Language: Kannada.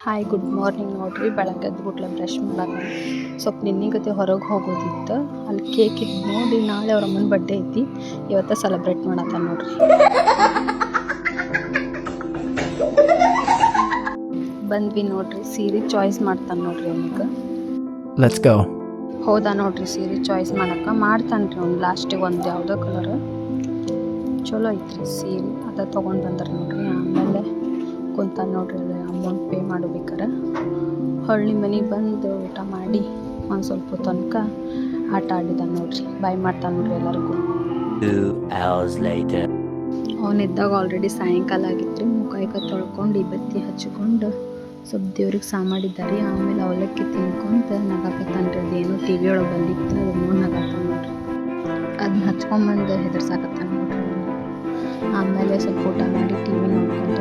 ಹಾಯ್ ಗುಡ್ ಮಾರ್ನಿಂಗ್ ನೋಡ್ರಿ. ಬೆಳಗ್ಗೆ ಎದ್ಬಿಟ್ಲೆ ಬ್ರಷ್ ಮಾಡೋದು ಸ್ವಲ್ಪ ನಿನ್ನಿಗತೆ ಹೊರಗೆ ಹೋಗೋದಿತ್ತು. ಅಲ್ಲಿ ಕೇಕ್ ಇತ್ತು ನೋಡಿ. ನಾಳೆ ಅವ್ರ ಅಮ್ಮನ ಬರ್ಡೇ ಐತಿ, ಇವತ್ತು ಸೆಲೆಬ್ರೇಟ್ ಮಾಡತ್ತ ನೋಡ್ರಿ. ಬಂದ್ವಿ ನೋಡ್ರಿ. ಸೀರೆ ಚಾಯ್ಸ್ ಮಾಡ್ತಾನೆ ನೋಡ್ರಿ ಅವನಿಗೆ. Let's go. ಹೌದಾ ನೋಡ್ರಿ, ಸೀರೆ ಚಾಯ್ಸ್ ಮಾಡ್ತಾನ್ರಿ ಅವ್ನು. ಲಾಸ್ಟಿಗೆ ಒಂದು ಯಾವುದೋ ಕಲರ್ ಚಲೋ ಐತ್ರಿ ಸೀರೆ, ಅದ ತೊಗೊಂಡು ಬಂದ್ರೆ ನೋಡ್ರಿ. ಆಮೇಲೆ ಕುಂತ ನೋಡ್ರಿ ಅಮೌಂಟ್ ಪೇ ಮಾಡಬೇಕಾರೆ ಹೊಳ್ಳಿ ಮನೆಗೆ ಬಂದು ಊಟ ಮಾಡಿ ಒಂದು ಸ್ವಲ್ಪ ತನಕ ಆಟ ಆಡಿದ ನೋಡ್ರಿ. ಬಾಯ್ ಮಾಡ್ತಾನೆ ನೋಡ್ರಿ ಎಲ್ಲರಿಗೂ. 2 hours later. ಅವನಿದ್ದಾಗ ಆಲ್ರೆಡಿ ಸಾಯಂಕಾಲ ಆಗಿತ್ತು. ಮುಖ ತೊಳ್ಕೊಂಡು ಬತ್ತಿ ಹಚ್ಕೊಂಡು ಸ್ವಲ್ಪ ದೇವ್ರಿಗೆ ಮಾಡಿದ್ದಾರೆ. ಆಮೇಲೆ ಅವಲಕ್ಕಿ ತಿನ್ಕೊಂತ ನಗಾಕತ್ತಾನ್ರಿ. ಅದೇನೋ ಟಿ ವಿ ಒಳಗೆ ಬಂದಿತ್ತು, ಅದು ನೋಡಿ ನಗಾತಾನ ನೋಡ್ರಿ. ಅದನ್ನ ಹಚ್ಕೊಂಬಂದು ಹೆದರ್ಸಾಕತ್ತಾನ ನೋಡ್ರಿ. ಆಮೇಲೆ ಸ್ವಲ್ಪ ಊಟ ಮಾಡಿ ಟಿ ವಿ ನೋಡ್ಕೊಂತ